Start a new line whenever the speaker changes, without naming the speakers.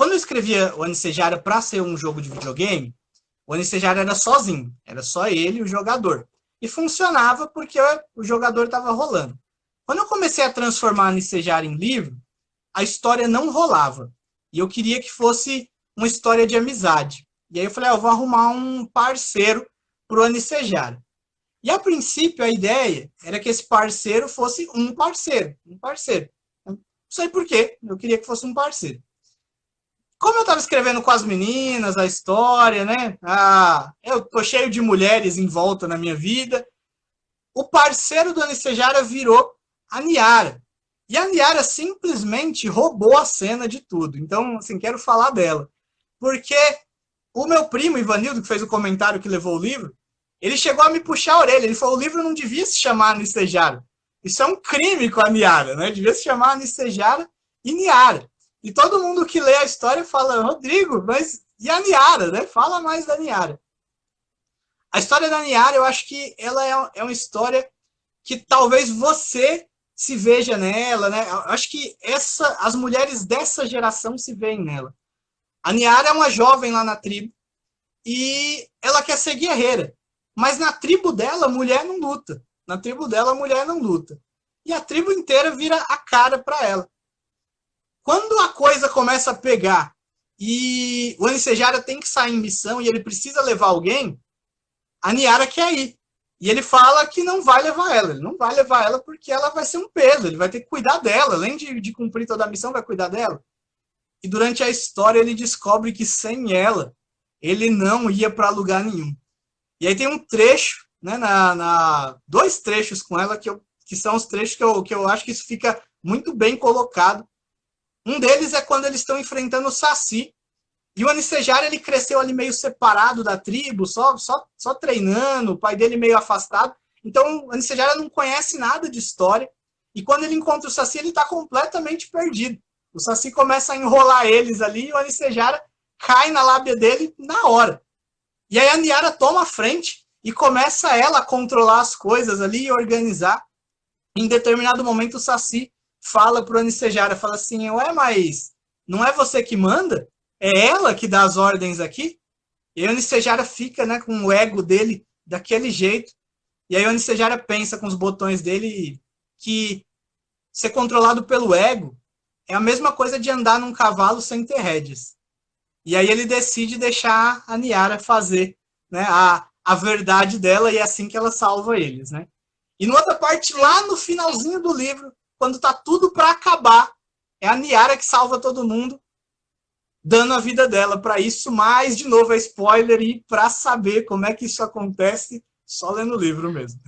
Quando eu escrevia o Anicejara para ser um jogo de videogame, o Anicejara era sozinho, era só ele, o jogador. E funcionava porque o jogador estava rolando. Quando eu comecei a transformar a Anicejara em livro, a história não rolava. E eu queria que fosse uma história de amizade. E aí eu falei, eu vou arrumar um parceiro para o Anicejara. E a princípio a ideia era que esse parceiro fosse um parceiro, um parceiro. Não sei por quê, eu queria que fosse um parceiro. Como eu estava escrevendo com as meninas, a história, né? Eu tô cheio de mulheres em volta na minha vida. O parceiro do Anicejara virou a Niara. E a Niara simplesmente roubou a cena de tudo. Então, assim, quero falar dela. Porque o meu primo, Ivanildo, que fez o comentário que levou o livro, ele chegou a me puxar a orelha. Ele falou, o livro não devia se chamar Anicejara. Isso é um crime com a Niara, né? Devia se chamar Anicejara e Niara. E todo mundo que lê a história fala, Rodrigo, mas e a Niara, né? Fala mais da Niara. A história da Niara, eu acho que ela é uma história que talvez você se veja nela, né? Eu acho que as mulheres dessa geração se veem nela. A Niara é uma jovem lá na tribo e ela quer ser guerreira. Mas na tribo dela, a mulher não luta. Na tribo dela, a mulher não luta. E a tribo inteira vira a cara para ela. Quando a coisa começa a pegar e o Anicejara tem que sair em missão e ele precisa levar alguém, a Niara quer ir. E ele fala que não vai levar ela. Ele não vai levar ela porque ela vai ser um peso. Ele vai ter que cuidar dela. Além de cumprir toda a missão, vai cuidar dela. E durante a história ele descobre que sem ela, ele não ia para lugar nenhum. E aí tem um trecho, né, dois trechos com ela que são os trechos que eu acho que isso fica muito bem colocado. Um deles é quando eles estão enfrentando o Saci. E o Anicejara, ele cresceu ali meio separado da tribo, só treinando, o pai dele meio afastado. Então, o Anicejara não conhece nada de história. E quando ele encontra o Saci, ele está completamente perdido. O Saci começa a enrolar eles ali e o Anicejara cai na lábia dele na hora. E aí a Niara toma a frente e começa ela a controlar as coisas ali e organizar. Em determinado momento, o Saci fala pro Anicejara, fala assim, ué, mas não é você que manda? É ela que dá as ordens aqui? E aí o Anicejara fica, né, com o ego dele daquele jeito. E aí o Anicejara pensa com os botões dele que ser controlado pelo ego é a mesma coisa de andar num cavalo sem ter rédeas. E aí ele decide deixar a Niara fazer, né, a verdade dela e é assim que ela salva eles, né? E na outra parte, lá no finalzinho do livro, quando tá tudo para acabar, é a Niara que salva todo mundo, dando a vida dela para isso, mas, de novo, é spoiler, e para saber como é que isso acontece, só lendo o livro mesmo.